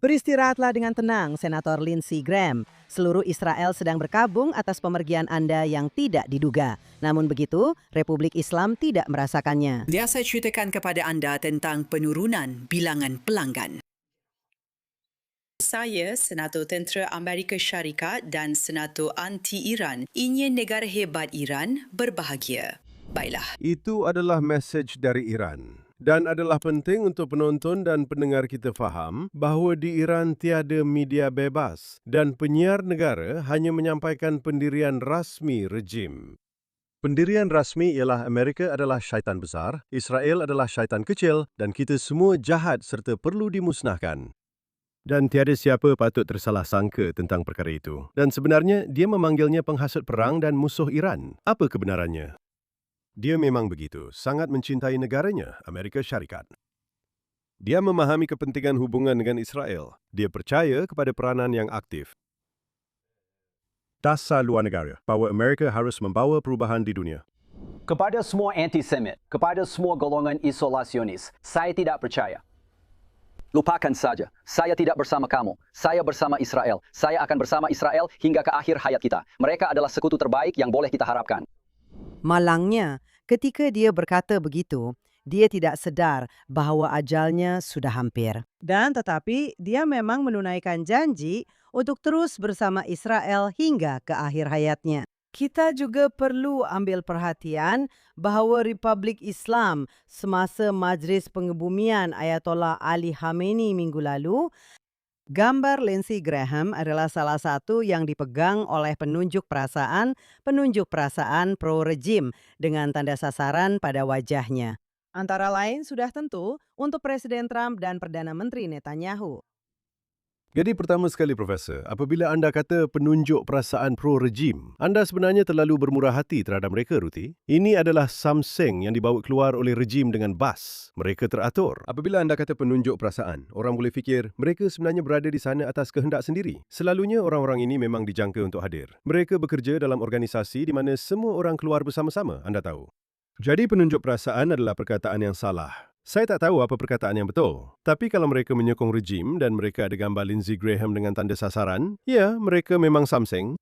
Beristirahatlah dengan tenang, Senator Lindsey Graham. Seluruh Israel sedang berkabung atas pemergian Anda yang tidak diduga. Namun begitu, Republik Islam tidak merasakannya. Dia saya ceritakan kepada anda tentang penurunan bilangan pelanggan. Saya, Senator Tentera Amerika Syarikat dan Senator Anti-Iran ingin negara hebat Iran berbahagia. Baiklah. Itu adalah mesej dari Iran. Dan adalah penting untuk penonton dan pendengar kita faham bahawa di Iran tiada media bebas dan penyiar negara hanya menyampaikan pendirian rasmi rejim. Pendirian rasmi ialah Amerika adalah syaitan besar, Israel adalah syaitan kecil dan kita semua jahat serta perlu dimusnahkan. Dan tiada siapa patut tersalah sangka tentang perkara itu. Dan sebenarnya dia memanggilnya penghasut perang dan musuh Iran. Apa kebenarannya? Dia memang begitu, sangat mencintai negaranya, Amerika Syarikat. Dia memahami kepentingan hubungan dengan Israel. Dia percaya kepada peranan yang aktif. Dasar luar negara, bahawa Amerika harus membawa perubahan di dunia. Kepada semua antisemit, kepada semua golongan isolasionis, saya tidak percaya. Lupakan saja, saya tidak bersama kamu, saya bersama Israel. Saya akan bersama Israel hingga ke akhir hayat kita. Mereka adalah sekutu terbaik yang boleh kita harapkan. Malangnya, ketika dia berkata begitu, dia tidak sedar bahawa ajalnya sudah hampir. Dan tetapi dia memang menunaikan janji untuk terus bersama Israel hingga ke akhir hayatnya. Kita juga perlu ambil perhatian bahawa Republik Islam semasa Majlis Pengebumian Ayatollah Ali Khamenei minggu lalu, gambar Lindsey Graham adalah salah satu yang dipegang oleh penunjuk perasaan pro-rejim dengan tanda sasaran pada wajahnya. Antara lain sudah tentu untuk Presiden Trump dan Perdana Menteri Netanyahu. Jadi pertama sekali, Profesor, apabila anda kata penunjuk perasaan pro-rejim, anda sebenarnya terlalu bermurah hati terhadap mereka, Ruti. Ini adalah samseng yang dibawa keluar oleh rejim dengan bas. Mereka teratur. Apabila anda kata penunjuk perasaan, orang boleh fikir mereka sebenarnya berada di sana atas kehendak sendiri. Selalunya orang-orang ini memang dijangka untuk hadir. Mereka bekerja dalam organisasi di mana semua orang keluar bersama-sama, anda tahu. Jadi penunjuk perasaan adalah perkataan yang salah. Saya tak tahu apa perkataan yang betul. Tapi kalau mereka menyokong rejim dan mereka ada gambar Lindsey Graham dengan tanda sasaran, ya, mereka memang samseng.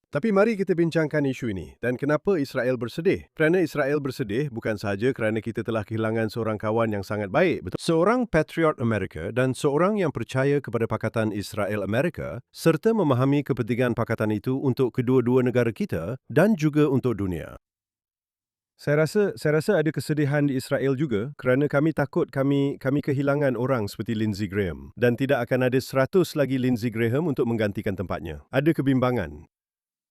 Tapi mari kita bincangkan isu ini dan kenapa Israel bersedih. Kerana Israel bersedih bukan sahaja kerana kita telah kehilangan seorang kawan yang sangat baik, betul? Seorang patriot Amerika dan seorang yang percaya kepada Pakatan Israel Amerika serta memahami kepentingan pakatan itu untuk kedua-dua negara kita dan juga untuk dunia. Saya rasa ada kesedihan di Israel juga kerana kami takut kami kehilangan orang seperti Lindsey Graham dan tidak akan ada 100 lagi Lindsey Graham untuk menggantikan tempatnya. Ada kebimbangan.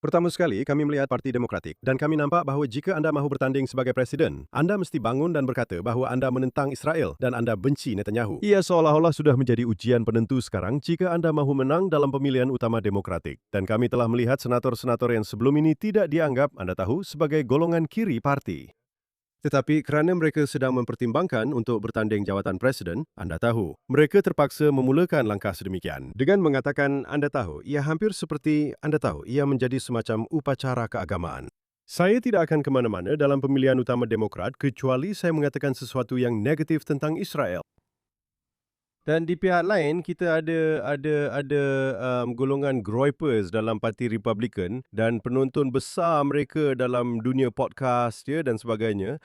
Pertama sekali, kami melihat Parti Demokratik dan kami nampak bahawa jika anda mahu bertanding sebagai presiden, anda mesti bangun dan berkata bahawa anda menentang Israel dan anda benci Netanyahu. Ia seolah-olah sudah menjadi ujian penentu sekarang jika anda mahu menang dalam pemilihan utama Demokratik. Dan kami telah melihat senator-senator yang sebelum ini tidak dianggap, anda tahu, sebagai golongan kiri parti. Tetapi kerana mereka sedang mempertimbangkan untuk bertanding jawatan presiden, anda tahu, mereka terpaksa memulakan langkah sedemikian. Dengan mengatakan, anda tahu, ia hampir seperti, anda tahu, ia menjadi semacam upacara keagamaan. Saya tidak akan ke mana-mana dalam pemilihan utama Demokrat kecuali saya mengatakan sesuatu yang negatif tentang Israel. Dan di pihak lain, kita ada golongan groypers dalam Parti Republikan dan penonton besar mereka dalam dunia podcast ya, dan sebagainya.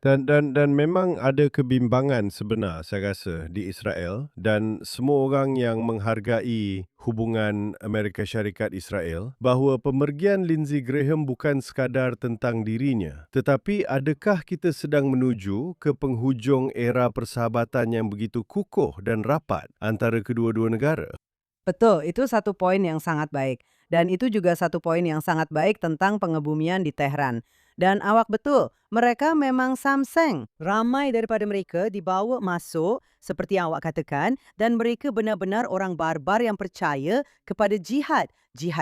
Dan memang ada kebimbangan sebenar saya rasa di Israel dan semua orang yang menghargai hubungan Amerika Syarikat Israel bahawa pemergian Lindsey Graham bukan sekadar tentang dirinya, tetapi adakah kita sedang menuju ke penghujung era persahabatan yang begitu kukuh dan rapat antara kedua-dua negara? Betul, itu satu poin yang sangat baik. Dan itu juga satu poin yang sangat baik tentang pengebumian di Tehran. Dan awak betul, mereka memang samseng. Ramai daripada mereka dibawa masuk seperti yang awak katakan dan mereka benar-benar orang barbar yang percaya kepada jihad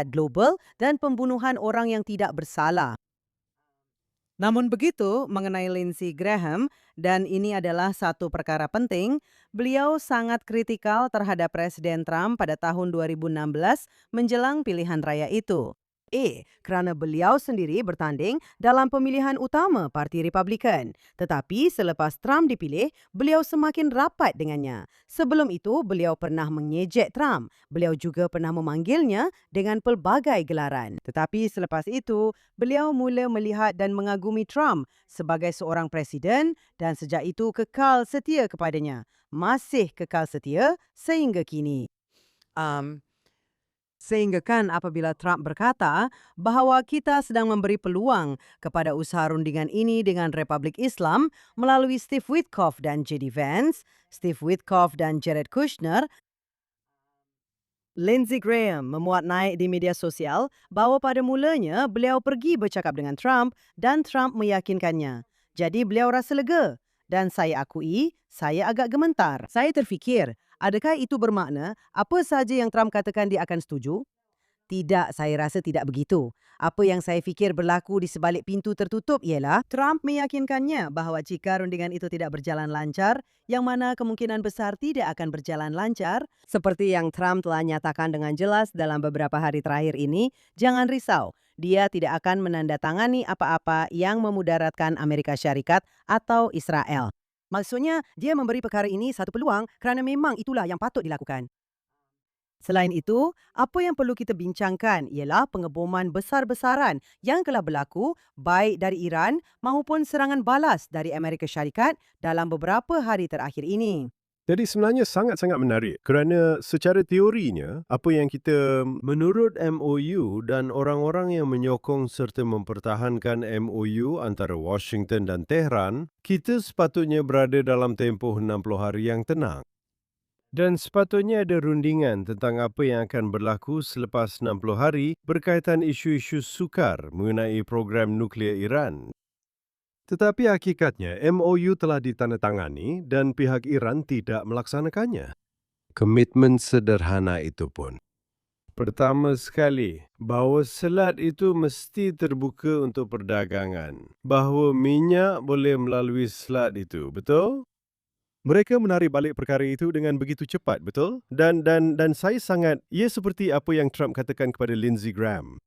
global dan pembunuhan orang yang tidak bersalah. Namun begitu, mengenai Lindsey Graham, dan ini adalah satu perkara penting, beliau sangat kritikal terhadap Presiden Trump pada tahun 2016 menjelang pilihan raya itu. Kerana beliau sendiri bertanding dalam pemilihan utama Parti Republikan. Tetapi selepas Trump dipilih, beliau semakin rapat dengannya. Sebelum itu, beliau pernah mengejek Trump. Beliau juga pernah memanggilnya dengan pelbagai gelaran. Tetapi selepas itu, beliau mula melihat dan mengagumi Trump sebagai seorang presiden dan sejak itu kekal setia kepadanya. Masih kekal setia sehingga kini. Sehingga kan apabila Trump berkata bahawa kita sedang memberi peluang kepada usaha rundingan ini dengan Republik Islam melalui Steve Witkoff dan J.D. Vance, Steve Witkoff dan Jared Kushner, Lindsey Graham memuat naik di media sosial bahawa pada mulanya beliau pergi bercakap dengan Trump dan Trump meyakinkannya. Jadi beliau rasa lega dan saya akui saya agak gementar. Saya terfikir, adakah itu bermakna apa sahaja yang Trump katakan dia akan setuju? Tidak, saya rasa tidak begitu. Apa yang saya fikir berlaku di sebalik pintu tertutup ialah Trump meyakinkannya bahawa jika rundingan itu tidak berjalan lancar, yang mana kemungkinan besar tidak akan berjalan lancar, seperti yang Trump telah nyatakan dengan jelas dalam beberapa hari terakhir ini, jangan risau, dia tidak akan menandatangani apa-apa yang memudaratkan Amerika Syarikat atau Israel. Maksudnya, dia memberi perkara ini satu peluang kerana memang itulah yang patut dilakukan. Selain itu, apa yang perlu kita bincangkan ialah pengeboman besar-besaran yang telah berlaku baik dari Iran maupun serangan balas dari Amerika Syarikat dalam beberapa hari terakhir ini. Jadi sebenarnya sangat-sangat menarik kerana secara teorinya, apa yang kita menurut MOU dan orang-orang yang menyokong serta mempertahankan MOU antara Washington dan Tehran, kita sepatutnya berada dalam tempoh 60 hari yang tenang. Dan sepatutnya ada rundingan tentang apa yang akan berlaku selepas 60 hari berkaitan isu-isu sukar mengenai program nuklear Iran. Tetapi hakikatnya MOU telah ditandatangani dan pihak Iran tidak melaksanakannya. Komitmen sederhana itu pun. Pertama sekali, bahawa selat itu mesti terbuka untuk perdagangan. Bahawa minyak boleh melalui selat itu, betul? Mereka menarik balik perkara itu dengan begitu cepat, betul? Dan saya sangat, ia seperti apa yang Trump katakan kepada Lindsey Graham.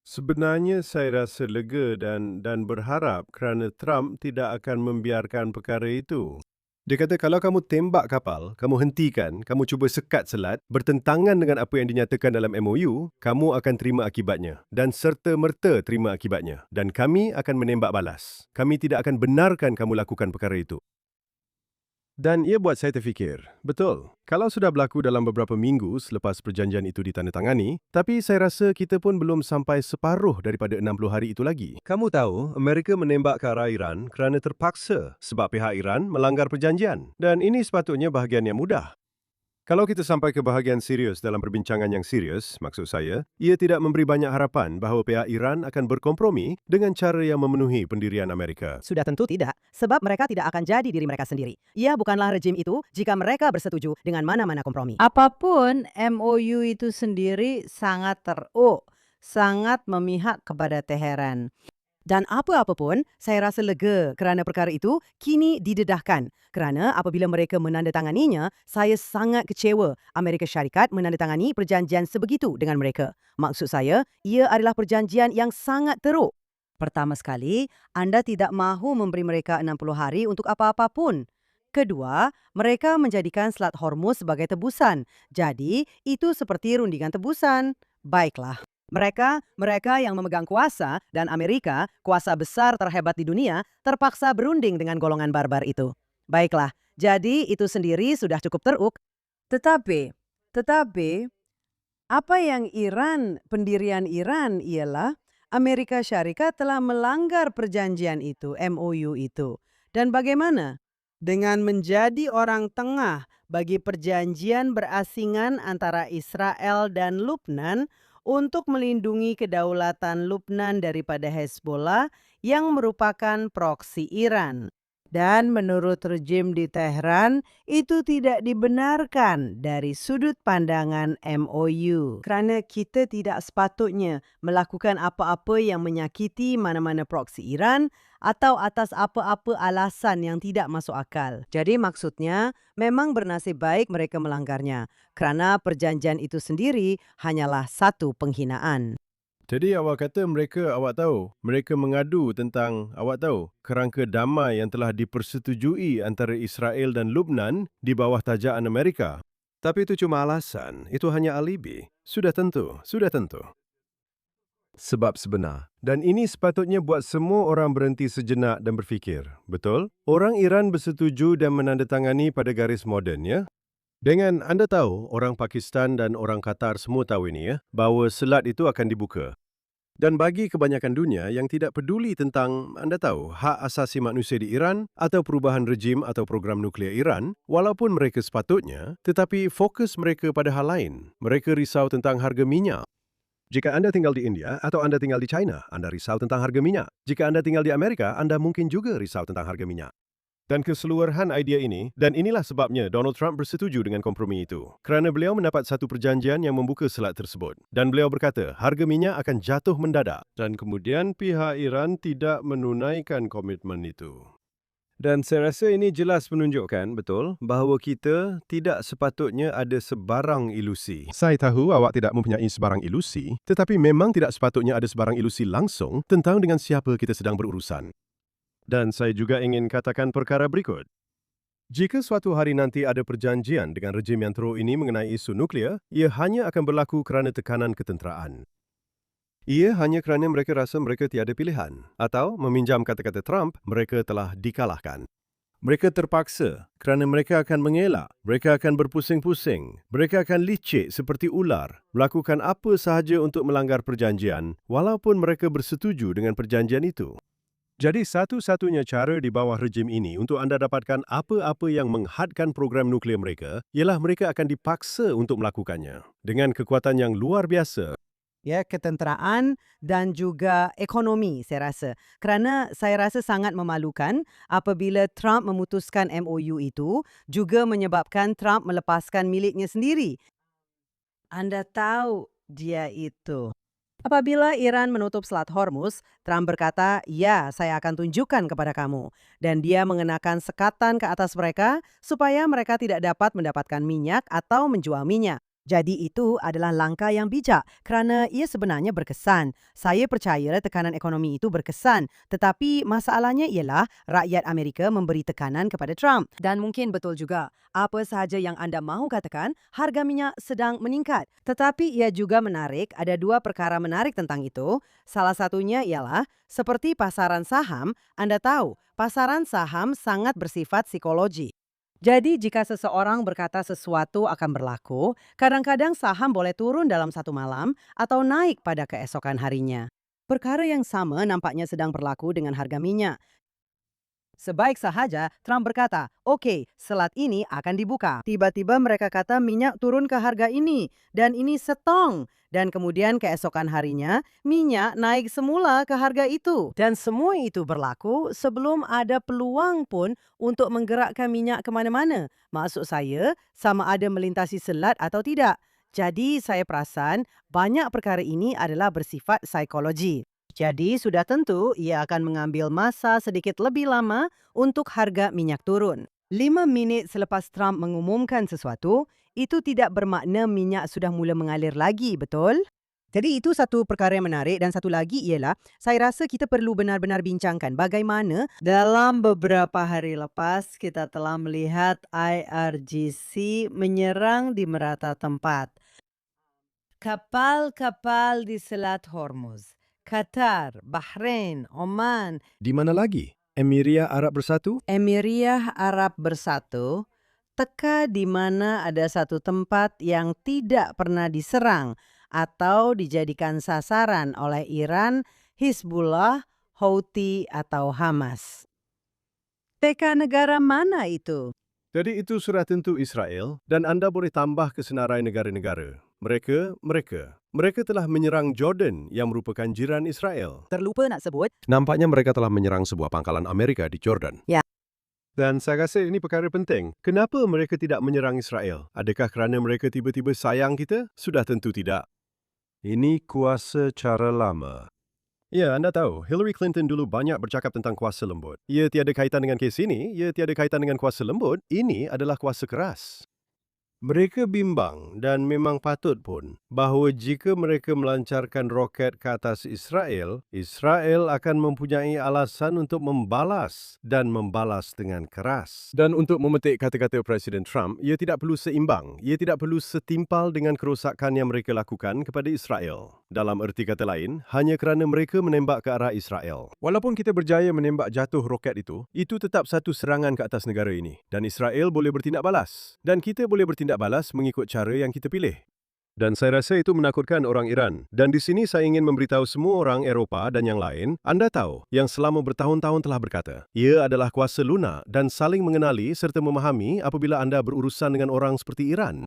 Sebenarnya saya rasa lega dan berharap kerana Trump tidak akan membiarkan perkara itu. Dia kata kalau kamu tembak kapal, kamu hentikan, kamu cuba sekat selat, bertentangan dengan apa yang dinyatakan dalam MOU, kamu akan terima akibatnya. Dan serta-merta terima akibatnya. Dan kami akan menembak balas. Kami tidak akan benarkan kamu lakukan perkara itu. Dan ia buat saya terfikir, betul, kalau sudah berlaku dalam beberapa minggu selepas perjanjian itu ditandatangani, tapi saya rasa kita pun belum sampai separuh daripada 60 hari itu lagi. Kamu tahu, Amerika menembak ke arah Iran kerana terpaksa sebab pihak Iran melanggar perjanjian. Dan ini sepatutnya bahagian yang mudah. Kalau kita sampai ke bahagian serius dalam perbincangan yang serius, maksud saya, ia tidak memberi banyak harapan bahawa pihak Iran akan berkompromi dengan cara yang memenuhi pendirian Amerika. Sudah tentu tidak, sebab mereka tidak akan jadi diri mereka sendiri. Ia bukanlah rejim itu jika mereka bersetuju dengan mana-mana kompromi. Apapun, MOU itu sendiri sangat teruk, sangat memihak kepada Teheran. Dan apa-apapun, saya rasa lega kerana perkara itu kini didedahkan. Kerana apabila mereka menandatanganinya, saya sangat kecewa Amerika Syarikat menandatangani perjanjian sebegitu dengan mereka. Maksud saya, ia adalah perjanjian yang sangat teruk. Pertama sekali, anda tidak mahu memberi mereka 60 hari untuk apa-apapun. Kedua, mereka menjadikan Selat Hormuz sebagai tebusan. Jadi, itu seperti rundingan tebusan. Baiklah. Mereka yang memegang kuasa dan Amerika, kuasa besar terhebat di dunia, terpaksa berunding dengan golongan barbar itu. Baiklah, jadi itu sendiri sudah cukup teruk. Tetapi, apa yang pendirian Iran ialah Amerika Syarikat telah melanggar perjanjian itu, MOU itu. Dan bagaimana? Dengan menjadi orang tengah bagi perjanjian berasingan antara Israel dan Lubnan untuk melindungi kedaulatan Lubnan daripada Hezbollah yang merupakan proksi Iran. Dan menurut rejim di Tehran, itu tidak dibenarkan dari sudut pandangan MOU. Kerana kita tidak sepatutnya melakukan apa-apa yang menyakiti mana-mana proksi Iran atau atas apa-apa alasan yang tidak masuk akal. Jadi maksudnya, memang bernasib baik mereka melanggarnya. Kerana perjanjian itu sendiri hanyalah satu penghinaan. Jadi awak kata awak tahu, mereka mengadu tentang, awak tahu, kerangka damai yang telah dipersetujui antara Israel dan Lubnan di bawah tajaan Amerika. Tapi itu cuma alasan, itu hanya alibi. Sudah tentu, sudah tentu. Sebab sebenar. Dan ini sepatutnya buat semua orang berhenti sejenak dan berfikir. Betul? Orang Iran bersetuju dan menandatangani pada garis moden, ya? Dengan anda tahu, orang Pakistan dan orang Qatar semua tahu ini, ya, bahawa selat itu akan dibuka. Dan bagi kebanyakan dunia yang tidak peduli tentang, anda tahu, hak asasi manusia di Iran atau perubahan rejim atau program nuklear Iran, walaupun mereka sepatutnya, tetapi fokus mereka pada hal lain. Mereka risau tentang harga minyak. Jika Anda tinggal di India atau Anda tinggal di China, Anda risau tentang harga minyak. Jika Anda tinggal di Amerika, Anda mungkin juga risau tentang harga minyak. Dan keseluruhan idea ini, dan inilah sebabnya Donald Trump bersetuju dengan kompromi itu. Kerana beliau mendapat satu perjanjian yang membuka selat tersebut. Dan beliau berkata, harga minyak akan jatuh mendadak. Dan kemudian pihak Iran tidak menunaikan komitmen itu. Dan saya rasa ini jelas menunjukkan, betul, bahawa kita tidak sepatutnya ada sebarang ilusi. Saya tahu awak tidak mempunyai sebarang ilusi, tetapi memang tidak sepatutnya ada sebarang ilusi langsung tentang dengan siapa kita sedang berurusan. Dan saya juga ingin katakan perkara berikut. Jika suatu hari nanti ada perjanjian dengan rejim yang teruk ini mengenai isu nuklear, ia hanya akan berlaku kerana tekanan ketenteraan. Ia hanya kerana mereka rasa mereka tiada pilihan. Atau, meminjam kata-kata Trump, mereka telah dikalahkan. Mereka terpaksa kerana mereka akan mengelak, mereka akan berpusing-pusing, mereka akan licik seperti ular, melakukan apa sahaja untuk melanggar perjanjian, walaupun mereka bersetuju dengan perjanjian itu. Jadi satu-satunya cara di bawah rejim ini untuk anda dapatkan apa-apa yang menghadkan program nuklear mereka, ialah mereka akan dipaksa untuk melakukannya. Dengan kekuatan yang luar biasa. Ya, ketenteraan dan juga ekonomi saya rasa. Kerana saya rasa sangat memalukan apabila Trump memutuskan MOU itu juga menyebabkan Trump melepaskan miliknya sendiri. Anda tahu dia itu. Apabila Iran menutup Selat Hormuz, Trump berkata, ya, saya akan tunjukkan kepada kamu. Dan dia mengenakan sekatan ke atas mereka supaya mereka tidak dapat mendapatkan minyak atau menjual minyak. Jadi itu adalah langkah yang bijak kerana ia sebenarnya berkesan. Saya percaya tekanan ekonomi itu berkesan. Tetapi masalahnya ialah rakyat Amerika memberi tekanan kepada Trump. Dan mungkin betul juga, apa sahaja yang anda mahu katakan, harga minyak sedang meningkat. Tetapi ia juga menarik, ada dua perkara menarik tentang itu. Salah satunya ialah, seperti pasaran saham, anda tahu, pasaran saham sangat bersifat psikologi. Jadi jika seseorang berkata sesuatu akan berlaku, kadang-kadang saham boleh turun dalam satu malam atau naik pada keesokan harinya. Perkara yang sama nampaknya sedang berlaku dengan harga minyak. Sebaik sahaja, Trump berkata, oke, selat ini akan dibuka. Tiba-tiba mereka kata minyak turun ke harga ini, dan ini setong. Dan kemudian keesokan harinya, minyak naik semula ke harga itu. Dan semua itu berlaku sebelum ada peluang pun untuk menggerakkan minyak ke mana-mana. Maksud saya, sama ada melintasi selat atau tidak. Jadi saya perasan banyak perkara ini adalah bersifat psikologi. Jadi sudah tentu ia akan mengambil masa sedikit lebih lama untuk harga minyak turun. 5 minit selepas Trump mengumumkan sesuatu, itu tidak bermakna minyak sudah mula mengalir lagi, betul? Jadi itu satu perkara yang menarik dan satu lagi ialah saya rasa kita perlu benar-benar bincangkan bagaimana dalam beberapa hari lepas kita telah melihat IRGC menyerang di merata tempat. Kapal-kapal di Selat Hormuz. Qatar, Bahrain, Oman. Di mana lagi? Emiria Arab Bersatu? Emiria Arab Bersatu, teka di mana ada satu tempat yang tidak pernah diserang atau dijadikan sasaran oleh Iran, Hizbullah, Houthi atau Hamas. Teka negara mana itu? Jadi itu sudah tentu Israel dan anda boleh tambah kesenarai negara-negara. Mereka telah menyerang Jordan yang merupakan jiran Israel. Terlupa nak sebut. Nampaknya mereka telah menyerang sebuah pangkalan Amerika di Jordan. Ya. Dan saya rasa ini perkara penting. Kenapa mereka tidak menyerang Israel? Adakah kerana mereka tiba-tiba sayang kita? Sudah tentu tidak. Ini kuasa cara lama. Ya, anda tahu, Hillary Clinton dulu banyak bercakap tentang kuasa lembut. Ia tiada kaitan dengan kes ini, ia tiada kaitan dengan kuasa lembut. Ini adalah kuasa keras. Mereka bimbang dan memang patut pun bahawa jika mereka melancarkan roket ke atas Israel, Israel akan mempunyai alasan untuk membalas dan membalas dengan keras. Dan untuk memetik kata-kata Presiden Trump, ia tidak perlu seimbang, ia tidak perlu setimpal dengan kerosakan yang mereka lakukan kepada Israel. Dalam erti kata lain, hanya kerana mereka menembak ke arah Israel. Walaupun kita berjaya menembak jatuh roket itu tetap satu serangan ke atas negara ini. Dan Israel boleh bertindak balas. Dan kita boleh bertindak balas mengikut cara yang kita pilih. Dan saya rasa itu menakutkan orang Iran. Dan di sini saya ingin memberitahu semua orang Eropah dan yang lain, anda tahu yang selama bertahun-tahun telah berkata, ia adalah kuasa lunak dan saling mengenali serta memahami apabila anda berurusan dengan orang seperti Iran.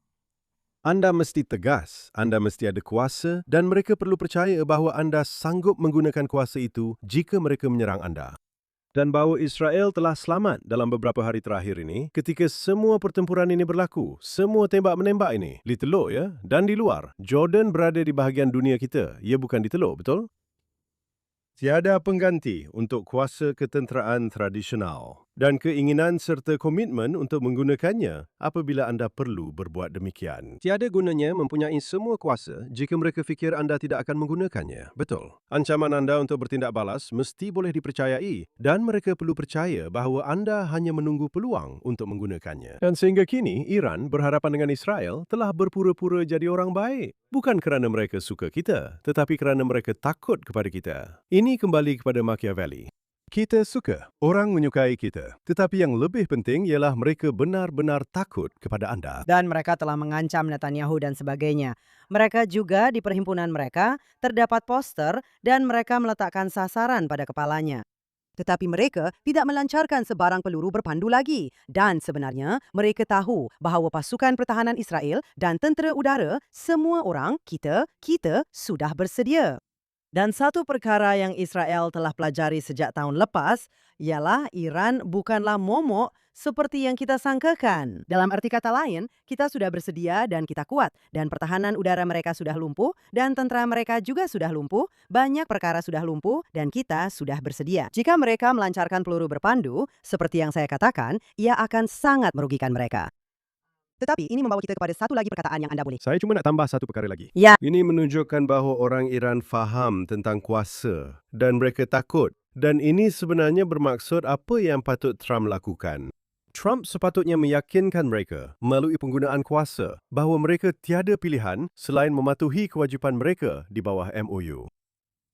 Anda mesti tegas, anda mesti ada kuasa dan mereka perlu percaya bahawa anda sanggup menggunakan kuasa itu jika mereka menyerang anda. Dan bahawa Israel telah selamat dalam beberapa hari terakhir ini ketika semua pertempuran ini berlaku. Semua tembak-menembak ini. Di Teluk ya, dan di luar. Jordan berada di bahagian dunia kita. Ia bukan di Teluk, betul? Tiada pengganti untuk kuasa ketenteraan tradisional dan keinginan serta komitmen untuk menggunakannya apabila anda perlu berbuat demikian. Tiada gunanya mempunyai semua kuasa jika mereka fikir anda tidak akan menggunakannya. Betul. Ancaman anda untuk bertindak balas mesti boleh dipercayai dan mereka perlu percaya bahawa anda hanya menunggu peluang untuk menggunakannya. Dan sehingga kini, Iran berhadapan dengan Israel telah berpura-pura jadi orang baik. Bukan kerana mereka suka kita, tetapi kerana mereka takut kepada kita. Ini kembali kepada Machiavelli. Kita suka, orang menyukai kita. Tetapi yang lebih penting ialah mereka benar-benar takut kepada anda. Dan mereka telah mengancam Netanyahu dan sebagainya. Mereka juga di perhimpunan mereka terdapat poster dan mereka meletakkan sasaran pada kepalanya. Tetapi mereka tidak melancarkan sebarang peluru berpandu lagi. Dan sebenarnya mereka tahu bahawa pasukan pertahanan Israel dan tentera udara, semua orang, kita sudah bersedia. Dan satu perkara yang Israel telah pelajari sejak tahun lepas ialah Iran bukanlah momok seperti yang kita sangkakan. Dalam arti kata lain, kita sudah bersedia dan kita kuat. Dan pertahanan udara mereka sudah lumpuh dan tentera mereka juga sudah lumpuh. Banyak perkara sudah lumpuh dan kita sudah bersedia. Jika mereka melancarkan peluru berpandu, seperti yang saya katakan, ia akan sangat merugikan mereka. Tetapi ini membawa kita kepada satu lagi perkataan yang anda boleh. Saya cuma nak tambah satu perkara lagi. Ya. Ini menunjukkan bahawa orang Iran faham tentang kuasa dan mereka takut. Dan ini sebenarnya bermaksud apa yang patut Trump lakukan. Trump sepatutnya meyakinkan mereka melalui penggunaan kuasa bahawa mereka tiada pilihan selain mematuhi kewajipan mereka di bawah MOU.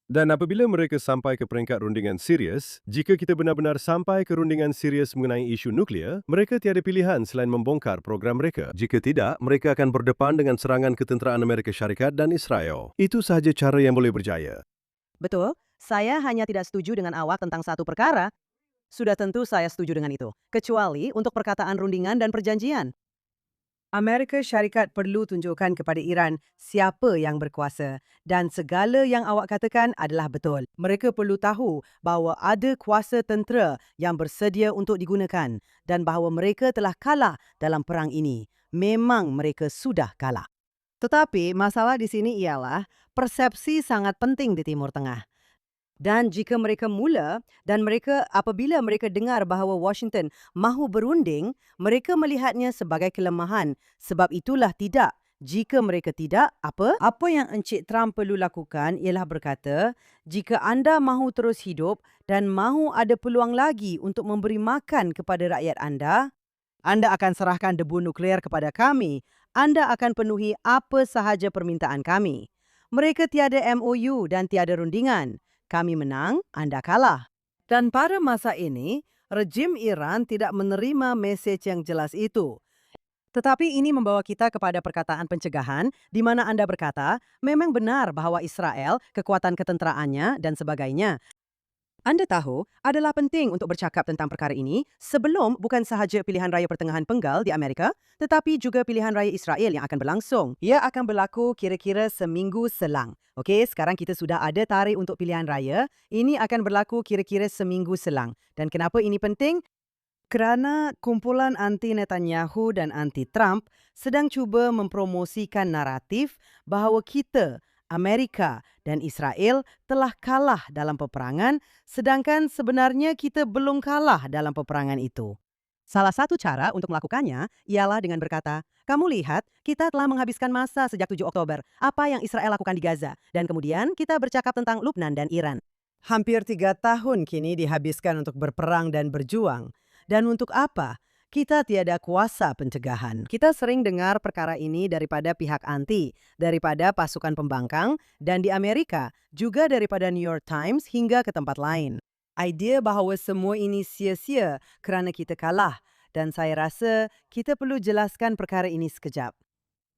Dan apabila mereka sampai ke peringkat rundingan serius, jika kita benar-benar sampai ke rundingan serius mengenai isu nuklear, mereka tiada pilihan selain membongkar program mereka. Jika tidak, mereka akan berdepan dengan serangan ketenteraan Amerika Syarikat dan Israel. Itu sahaja cara yang boleh berjaya. Betul, saya hanya tidak setuju dengan awak tentang satu perkara. Sudah tentu saya setuju dengan itu, kecuali untuk perkataan rundingan dan perjanjian. Amerika Syarikat perlu tunjukkan kepada Iran siapa yang berkuasa dan segala yang awak katakan adalah betul. Mereka perlu tahu bahawa ada kuasa tentera yang bersedia untuk digunakan dan bahawa mereka telah kalah dalam perang ini. Memang mereka sudah kalah. Tetapi masalah di sini ialah persepsi sangat penting di Timur Tengah. Dan jika mereka apabila mereka dengar bahawa Washington mahu berunding, mereka melihatnya sebagai kelemahan. Sebab itulah tidak. Jika mereka tidak, apa? Apa yang Encik Trump perlu lakukan ialah berkata, jika anda mahu terus hidup dan mahu ada peluang lagi untuk memberi makan kepada rakyat anda akan serahkan debu nuklear kepada kami. Anda akan penuhi apa sahaja permintaan kami. Mereka tiada MOU dan tiada rundingan. Kami menang, anda kalah. Dan pada masa ini, rejim Iran tidak menerima mesej yang jelas itu. Tetapi ini membawa kita kepada perkataan pencegahan, di mana anda berkata, memang benar bahawa Israel, kekuatan ketenteraannya dan sebagainya. Anda tahu, adalah penting untuk bercakap tentang perkara ini sebelum bukan sahaja pilihan raya pertengahan penggal di Amerika, tetapi juga pilihan raya Israel yang akan berlangsung. Ia akan berlaku kira-kira seminggu selang. Okey, sekarang kita sudah ada tarikh untuk pilihan raya. Ini akan berlaku kira-kira seminggu selang. Dan kenapa ini penting? Kerana kumpulan anti-Netanyahu dan anti-Trump sedang cuba mempromosikan naratif bahawa kita, Amerika dan Israel telah kalah dalam peperangan, sedangkan sebenarnya kita belum kalah dalam peperangan itu. Salah satu cara untuk melakukannya ialah dengan berkata, kamu lihat, kita telah menghabiskan masa sejak 7 Oktober, apa yang Israel lakukan di Gaza, dan kemudian kita bercakap tentang Lubnan dan Iran. Hampir 3 tahun kini dihabiskan untuk berperang dan berjuang. Dan untuk apa? Kita tiada kuasa pencegahan. Kita sering dengar perkara ini daripada pihak anti, daripada pasukan pembangkang, dan di Amerika, juga daripada New York Times hingga ke tempat lain. Idea bahawa semua ini sia-sia kerana kita kalah, dan saya rasa kita perlu jelaskan perkara ini sekejap.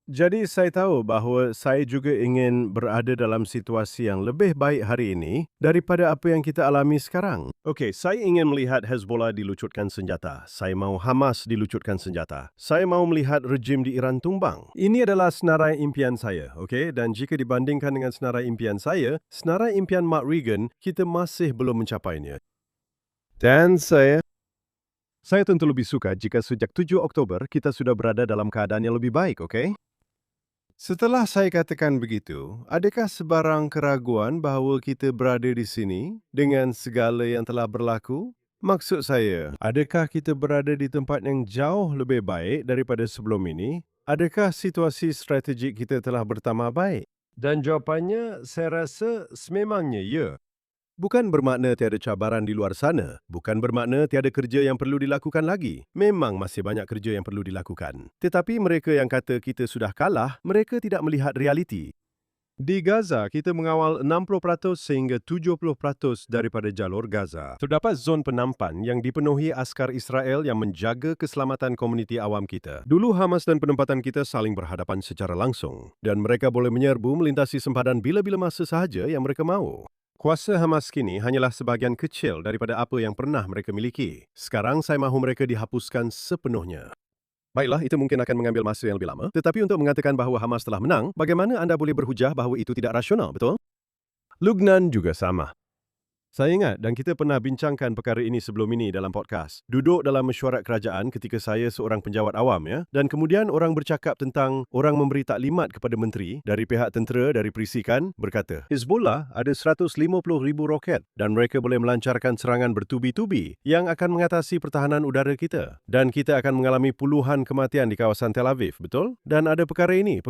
Jadi saya tahu bahawa saya juga ingin berada dalam situasi yang lebih baik hari ini daripada apa yang kita alami sekarang. Okey, saya ingin melihat Hezbollah dilucutkan senjata. Saya mahu Hamas dilucutkan senjata. Saya mahu melihat rejim di Iran tumbang. Ini adalah senarai impian saya, okey? Dan jika dibandingkan dengan senarai impian saya, senarai impian Mark Reagan, kita masih belum mencapainya. Dan saya tentu lebih suka jika sejak 7 Oktober kita sudah berada dalam keadaan yang lebih baik, okey? Setelah saya katakan begitu, adakah sebarang keraguan bahawa kita berada di sini dengan segala yang telah berlaku? Maksud saya, adakah kita berada di tempat yang jauh lebih baik daripada sebelum ini? Adakah situasi strategik kita telah bertambah baik? Dan jawapannya, saya rasa sememangnya ya. Bukan bermakna tiada cabaran di luar sana. Bukan bermakna tiada kerja yang perlu dilakukan lagi. Memang masih banyak kerja yang perlu dilakukan. Tetapi mereka yang kata kita sudah kalah, mereka tidak melihat realiti. Di Gaza, kita mengawal 60% sehingga 70% daripada jalur Gaza. Terdapat zon penampan yang dipenuhi askar Israel yang menjaga keselamatan komuniti awam kita. Dulu Hamas dan penempatan kita saling berhadapan secara langsung. Dan mereka boleh menyerbu melintasi sempadan bila-bila masa sahaja yang mereka mahu. Kuasa Hamas kini hanyalah sebahagian kecil daripada apa yang pernah mereka miliki. Sekarang saya mahu mereka dihapuskan sepenuhnya. Baiklah, itu mungkin akan mengambil masa yang lebih lama. Tetapi untuk mengatakan bahawa Hamas telah menang, bagaimana anda boleh berhujah bahawa itu tidak rasional, betul? Lubnan juga sama. Saya ingat dan kita pernah bincangkan perkara ini sebelum ini dalam podcast. Duduk dalam mesyuarat kerajaan ketika saya seorang penjawat awam ya, dan kemudian orang bercakap tentang orang memberi taklimat kepada menteri dari pihak tentera dari perisikan berkata, Hezbollah ada 150,000 roket dan mereka boleh melancarkan serangan bertubi-tubi yang akan mengatasi pertahanan udara kita dan kita akan mengalami puluhan kematian di kawasan Tel Aviv, betul? Dan ada perkara ini.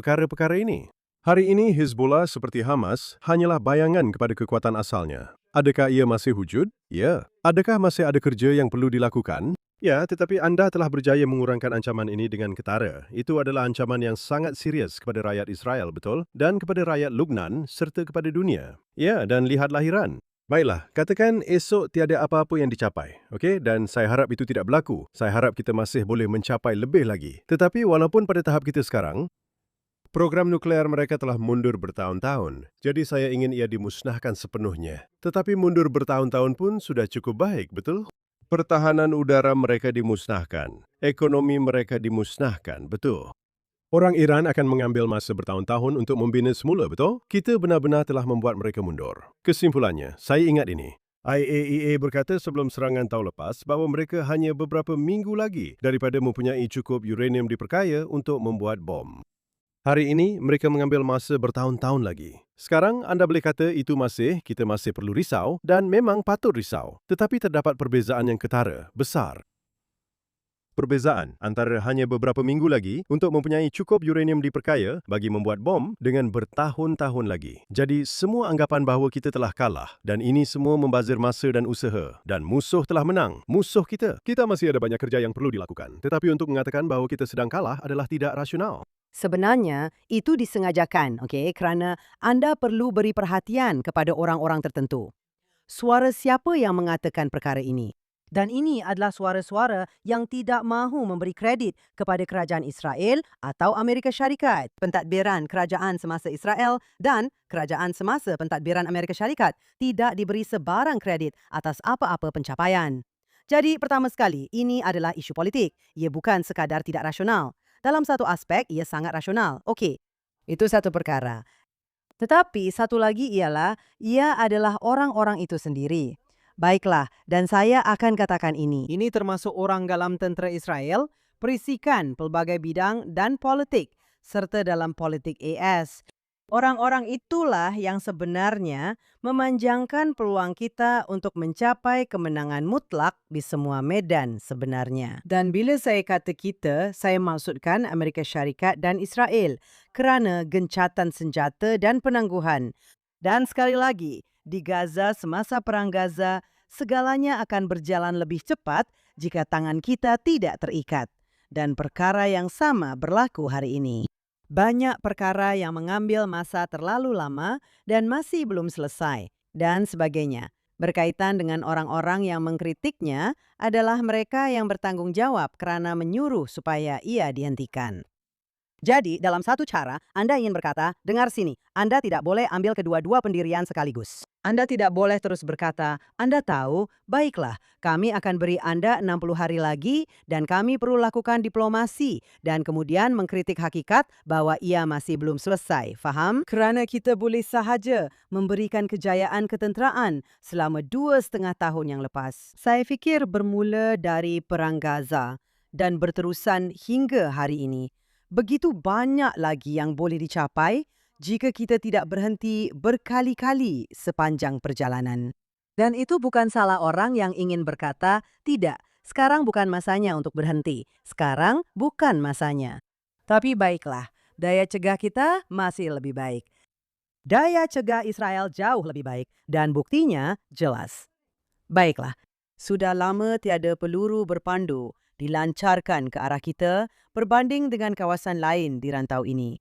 Hari ini Hezbollah seperti Hamas hanyalah bayangan kepada kekuatan asalnya. Adakah ia masih wujud? Ya. Adakah masih ada kerja yang perlu dilakukan? Ya, tetapi anda telah berjaya mengurangkan ancaman ini dengan ketara. Itu adalah ancaman yang sangat serius kepada rakyat Israel, betul? Dan kepada rakyat Lubnan serta kepada dunia. Ya, dan lihatlah Iran. Baiklah, katakan esok tiada apa-apa yang dicapai. Okey, dan saya harap itu tidak berlaku. Saya harap kita masih boleh mencapai lebih lagi. Tetapi walaupun pada tahap kita sekarang, program nuklear mereka telah mundur bertahun-tahun, jadi saya ingin ia dimusnahkan sepenuhnya. Tetapi mundur bertahun-tahun pun sudah cukup baik, betul? Pertahanan udara mereka dimusnahkan, ekonomi mereka dimusnahkan, betul? Orang Iran akan mengambil masa bertahun-tahun untuk membina semula, betul? Kita benar-benar telah membuat mereka mundur. Kesimpulannya, saya ingat ini. IAEA berkata sebelum serangan tahun lepas bahawa mereka hanya beberapa minggu lagi daripada mempunyai cukup uranium diperkaya untuk membuat bom. Hari ini, mereka mengambil masa bertahun-tahun lagi. Sekarang, anda boleh kata kita masih perlu risau dan memang patut risau. Tetapi terdapat perbezaan yang ketara, besar. Perbezaan antara hanya beberapa minggu lagi untuk mempunyai cukup uranium diperkaya bagi membuat bom dengan bertahun-tahun lagi. Jadi, semua anggapan bahawa kita telah kalah dan ini semua membazir masa dan usaha dan musuh telah menang. Musuh kita. Kita masih ada banyak kerja yang perlu dilakukan. Tetapi untuk mengatakan bahawa kita sedang kalah adalah tidak rasional. Sebenarnya, itu disengajakan, kerana anda perlu beri perhatian kepada orang-orang tertentu. Suara siapa yang mengatakan perkara ini? Dan ini adalah suara-suara yang tidak mahu memberi kredit kepada kerajaan Israel atau Amerika Syarikat. Pentadbiran kerajaan semasa Israel dan kerajaan semasa pentadbiran Amerika Syarikat tidak diberi sebarang kredit atas apa-apa pencapaian. Jadi, pertama sekali, ini adalah isu politik. Ia bukan sekadar tidak rasional. Dalam satu aspek, ia sangat rasional. Okey, itu satu perkara. Tetapi satu lagi ialah, ia adalah orang-orang itu sendiri. Baiklah, dan saya akan katakan ini. Ini termasuk orang dalam tentera Israel, perisikan pelbagai bidang dan politik, serta dalam politik AS. Orang-orang itulah yang sebenarnya memanjangkan peluang kita untuk mencapai kemenangan mutlak di semua medan sebenarnya. Dan bila saya kata kita, saya maksudkan Amerika Syarikat dan Israel kerana gencatan senjata dan penangguhan. Dan sekali lagi, di Gaza semasa Perang Gaza, segalanya akan berjalan lebih cepat jika tangan kita tidak terikat. Dan perkara yang sama berlaku hari ini. Banyak perkara yang mengambil masa terlalu lama dan masih belum selesai, dan sebagainya. Berkaitan dengan orang-orang yang mengkritiknya adalah mereka yang bertanggung jawab kerana menyuruh supaya ia dihentikan. Jadi, dalam satu cara, Anda ingin berkata, dengar sini, Anda tidak boleh ambil kedua-dua pendirian sekaligus. Anda tidak boleh terus berkata, Anda tahu, baiklah, kami akan beri Anda 60 hari lagi dan kami perlu lakukan diplomasi dan kemudian mengkritik hakikat bahwa ia masih belum selesai, faham? Kerana kita boleh sahaja memberikan kejayaan ketenteraan selama 2,5 tahun yang lepas. Saya fikir bermula dari Perang Gaza dan berterusan hingga hari ini. Begitu banyak lagi yang boleh dicapai jika kita tidak berhenti berkali-kali sepanjang perjalanan. Dan itu bukan salah orang yang ingin berkata, tidak, sekarang bukan masanya untuk berhenti. Sekarang bukan masanya. Tapi baiklah, daya cegah kita masih lebih baik. Daya cegah Israel jauh lebih baik dan buktinya jelas. Baiklah, sudah lama tiada peluru berpandu dilancarkan ke arah kita berbanding dengan kawasan lain di rantau ini.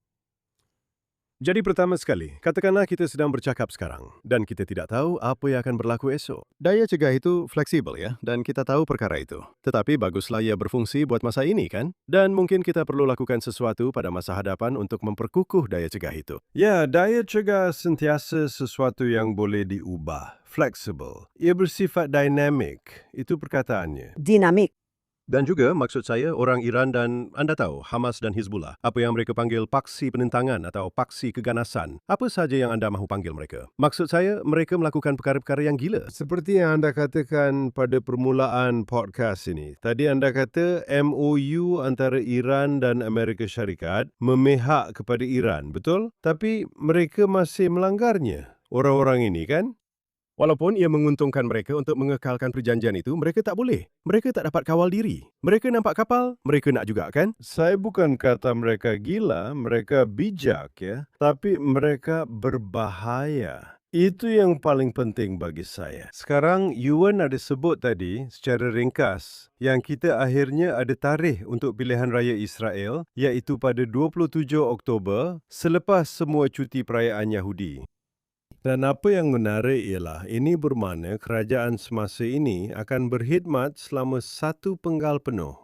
Jadi pertama sekali, katakanlah kita sedang bercakap sekarang dan kita tidak tahu apa yang akan berlaku esok. Daya cegah itu fleksibel ya, dan kita tahu perkara itu. Tetapi baguslah ia berfungsi buat masa ini kan? Dan mungkin kita perlu lakukan sesuatu pada masa hadapan untuk memperkukuh daya cegah itu. Ya, daya cegah sentiasa sesuatu yang boleh diubah, fleksibel. Ia bersifat dinamik, itu perkataannya. Dinamik. Dan juga maksud saya orang Iran dan anda tahu Hamas dan Hizbullah, apa yang mereka panggil paksi penentangan atau paksi keganasan. Apa saja yang anda mahu panggil mereka. Maksud saya mereka melakukan perkara-perkara yang gila. Seperti yang anda katakan pada permulaan podcast ini. Tadi anda kata MOU antara Iran dan Amerika Syarikat memihak kepada Iran, betul? Tapi mereka masih melanggarnya. Orang-orang ini kan? Walaupun ia menguntungkan mereka untuk mengekalkan perjanjian itu, mereka tak boleh. Mereka tak dapat kawal diri. Mereka nampak kapal, mereka nak juga kan? Saya bukan kata mereka gila, mereka bijak ya. Tapi mereka berbahaya. Itu yang paling penting bagi saya. Sekarang, Yuan ada sebut tadi secara ringkas yang kita akhirnya ada tarikh untuk pilihan raya Israel, iaitu pada 27 Oktober selepas semua cuti perayaan Yahudi. Dan apa yang menarik ialah ini bermakna kerajaan semasa ini akan berkhidmat selama 1 penggal penuh.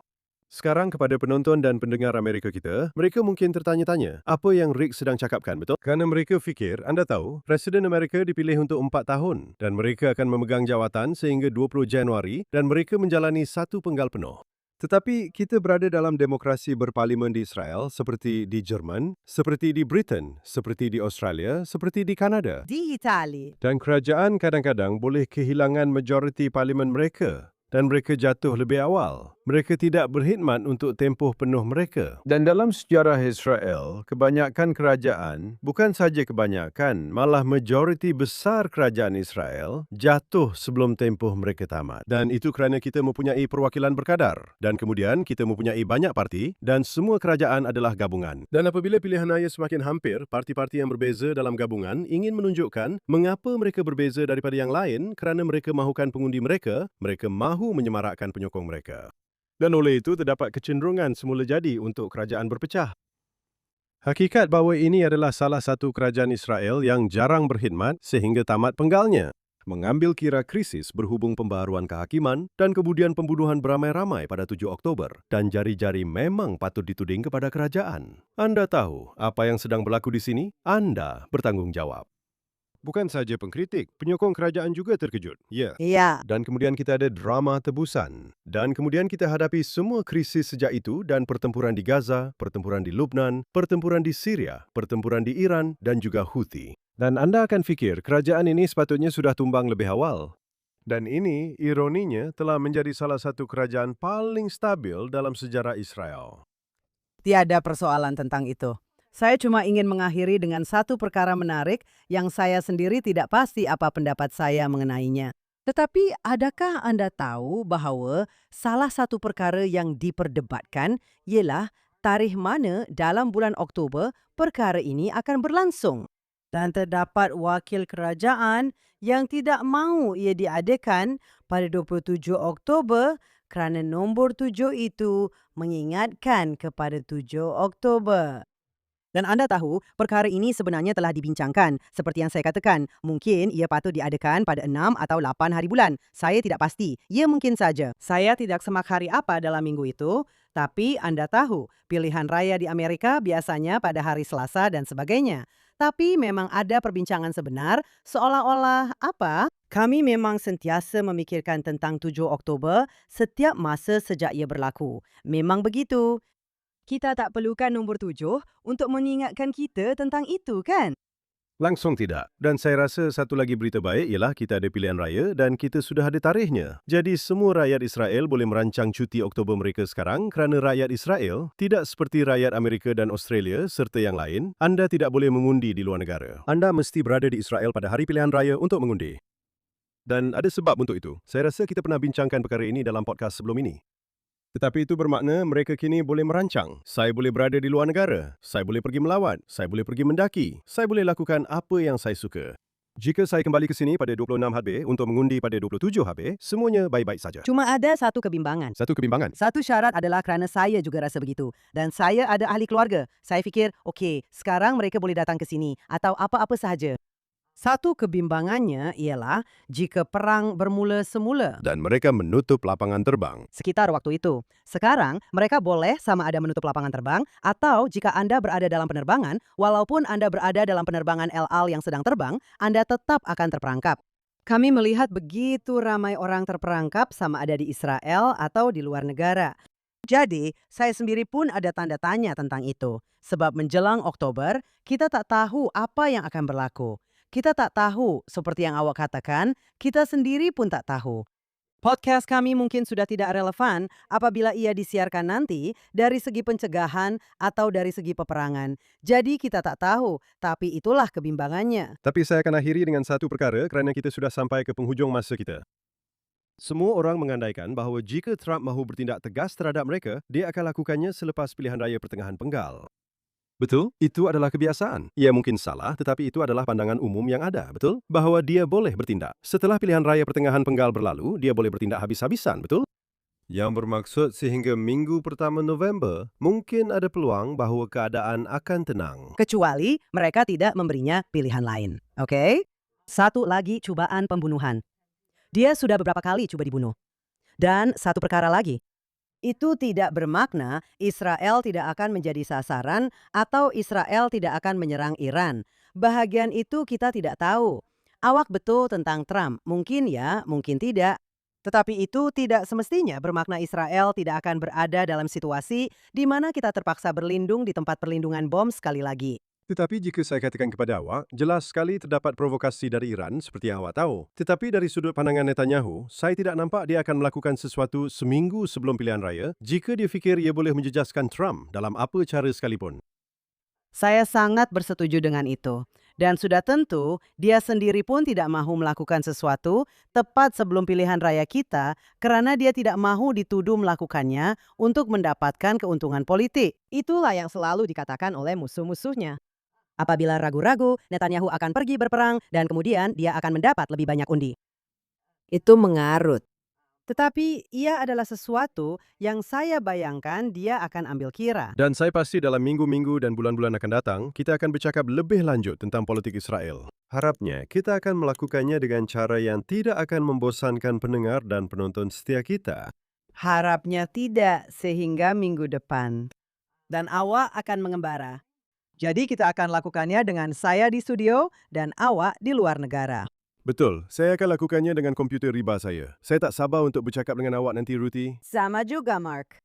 Sekarang kepada penonton dan pendengar Amerika kita, mereka mungkin tertanya-tanya, apa yang Rick sedang cakapkan, betul? Kerana mereka fikir, anda tahu, Presiden Amerika dipilih untuk 4 tahun dan mereka akan memegang jawatan sehingga 20 Januari dan mereka menjalani 1 penggal penuh. Tetapi kita berada dalam demokrasi berparlimen di Israel seperti di Jerman, seperti di Britain, seperti di Australia, seperti di Kanada. Di Itali. Dan kerajaan kadang-kadang boleh kehilangan majoriti parlimen mereka dan mereka jatuh lebih awal. Mereka tidak berkhidmat untuk tempoh penuh mereka. Dan dalam sejarah Israel, kebanyakan kerajaan, bukan saja kebanyakan, malah majoriti besar kerajaan Israel jatuh sebelum tempoh mereka tamat. Dan itu kerana kita mempunyai perwakilan berkadar. Dan kemudian kita mempunyai banyak parti dan semua kerajaan adalah gabungan. Dan apabila pilihan raya semakin hampir, parti-parti yang berbeza dalam gabungan ingin menunjukkan mengapa mereka berbeza daripada yang lain kerana mereka mahukan pengundi mereka mahu menyemarakkan penyokong mereka. Dan oleh itu terdapat kecenderungan semula jadi untuk kerajaan berpecah. Hakikat bahawa ini adalah salah satu kerajaan Israel yang jarang berkhidmat sehingga tamat penggalnya. Mengambil kira krisis berhubung pembaharuan kehakiman dan kemudian pembunuhan beramai-ramai pada 7 Oktober dan jari-jari memang patut dituding kepada kerajaan. Anda tahu apa yang sedang berlaku di sini? Anda bertanggungjawab. Bukan saja pengkritik, penyokong kerajaan juga terkejut. Ya. Iya. Dan kemudian kita ada drama tebusan. Dan kemudian kita hadapi semua krisis sejak itu dan pertempuran di Gaza, pertempuran di Lebanon, pertempuran di Syria, pertempuran di Iran dan juga Houthi. Dan anda akan fikir kerajaan ini sepatutnya sudah tumbang lebih awal. Dan ini, ironinya, telah menjadi salah satu kerajaan paling stabil dalam sejarah Israel. Tiada persoalan tentang itu. Saya cuma ingin mengakhiri dengan satu perkara menarik yang saya sendiri tidak pasti apa pendapat saya mengenainya. Tetapi adakah Anda tahu bahwa salah satu perkara yang diperdebatkan ialah tarikh mana dalam bulan Oktober perkara ini akan berlangsung? Dan terdapat wakil kerajaan yang tidak mahu ia diadakan pada 27 Oktober kerana nombor 7 itu mengingatkan kepada 7 Oktober. Dan anda tahu, perkara ini sebenarnya telah dibincangkan. Seperti yang saya katakan, mungkin ia patut diadakan pada 6 atau 8 hari bulan. Saya tidak pasti. Ia mungkin saja. Saya tidak semak hari apa dalam minggu itu, tapi anda tahu, pilihan raya di Amerika biasanya pada hari Selasa dan sebagainya. Tapi memang ada perbincangan sebenar, seolah-olah apa? Kami memang sentiasa memikirkan tentang 7 Oktober setiap masa sejak ia berlaku. Memang begitu. Kita tak perlukan nombor 7 untuk mengingatkan kita tentang itu, kan? Langsung tidak. Dan saya rasa satu lagi berita baik ialah kita ada pilihan raya dan kita sudah ada tarikhnya. Jadi semua rakyat Israel boleh merancang cuti Oktober mereka sekarang kerana rakyat Israel tidak seperti rakyat Amerika dan Australia serta yang lain, anda tidak boleh mengundi di luar negara. Anda mesti berada di Israel pada hari pilihan raya untuk mengundi. Dan ada sebab untuk itu. Saya rasa kita pernah bincangkan perkara ini dalam podcast sebelum ini. Tetapi itu bermakna mereka kini boleh merancang. Saya boleh berada di luar negara. Saya boleh pergi melawat. Saya boleh pergi mendaki. Saya boleh lakukan apa yang saya suka. Jika saya kembali ke sini pada 26 Hadbir untuk mengundi pada 27 Hadbir, semuanya baik-baik saja. Cuma ada satu kebimbangan. Satu kebimbangan. Satu syarat adalah kerana saya juga rasa begitu. Dan saya ada ahli keluarga. Saya fikir, okey, sekarang mereka boleh datang ke sini atau apa-apa sahaja. Satu kebimbangannya ialah jika perang bermula semula. Dan mereka menutup lapangan terbang. Sekitar waktu itu. Sekarang, mereka boleh sama ada menutup lapangan terbang atau jika anda berada dalam penerbangan, walaupun anda berada dalam penerbangan El Al yang sedang terbang, anda tetap akan terperangkap. Kami melihat begitu ramai orang terperangkap sama ada di Israel atau di luar negara. Jadi, saya sendiri pun ada tanda tanya tentang itu. Sebab menjelang Oktober, kita tak tahu apa yang akan berlaku. Kita tak tahu, seperti yang awak katakan, kita sendiri pun tak tahu. Podcast kami mungkin sudah tidak relevan apabila ia disiarkan nanti dari segi pencegahan atau dari segi peperangan. Jadi kita tak tahu, tapi itulah kebimbangannya. Tapi saya akan akhiri dengan satu perkara kerana kita sudah sampai ke penghujung masa kita. Semua orang mengandaikan bahawa jika Trump mahu bertindak tegas terhadap mereka, dia akan lakukannya selepas pilihan raya pertengahan penggal. Betul, itu adalah kebiasaan. Ia mungkin salah, tetapi itu adalah pandangan umum yang ada, betul? Bahawa dia boleh bertindak. Setelah pilihan raya pertengahan penggal berlalu, dia boleh bertindak habis-habisan, betul? Yang bermaksud sehingga minggu pertama November, mungkin ada peluang bahawa keadaan akan tenang. Kecuali mereka tidak memberinya pilihan lain. Oke? Satu lagi cubaan pembunuhan. Dia sudah beberapa kali coba dibunuh. Dan satu perkara lagi. Itu tidak bermakna Israel tidak akan menjadi sasaran atau Israel tidak akan menyerang Iran. Bahagian itu kita tidak tahu. Awak betul tentang Trump. Mungkin ya, mungkin tidak. Tetapi itu tidak semestinya bermakna Israel tidak akan berada dalam situasi di mana kita terpaksa berlindung di tempat perlindungan bom sekali lagi. Tetapi jika saya katakan kepada awak, jelas sekali terdapat provokasi dari Iran seperti yang awak tahu. Tetapi dari sudut pandangan Netanyahu, saya tidak nampak dia akan melakukan sesuatu seminggu sebelum pilihan raya jika dia fikir ia boleh menjejaskan Trump dalam apa cara sekalipun. Saya sangat bersetuju dengan itu. Dan sudah tentu, dia sendiri pun tidak mahu melakukan sesuatu tepat sebelum pilihan raya kita kerana dia tidak mahu dituduh melakukannya untuk mendapatkan keuntungan politik. Itulah yang selalu dikatakan oleh musuh-musuhnya. Apabila ragu-ragu, Netanyahu akan pergi berperang dan kemudian dia akan mendapat lebih banyak undi. Itu mengarut. Tetapi ia adalah sesuatu yang saya bayangkan dia akan ambil kira. Dan saya pasti dalam minggu-minggu dan bulan-bulan akan datang, kita akan bercakap lebih lanjut tentang politik Israel. Harapnya kita akan melakukannya dengan cara yang tidak akan membosankan pendengar dan penonton setia kita. Harapnya tidak sehingga minggu depan. Dan awak akan mengembara. Jadi kita akan lakukannya dengan saya di studio dan awak di luar negara. Betul, saya akan lakukannya dengan komputer riba saya. Saya tak sabar untuk bercakap dengan awak nanti, Ruthie. Sama juga, Mark.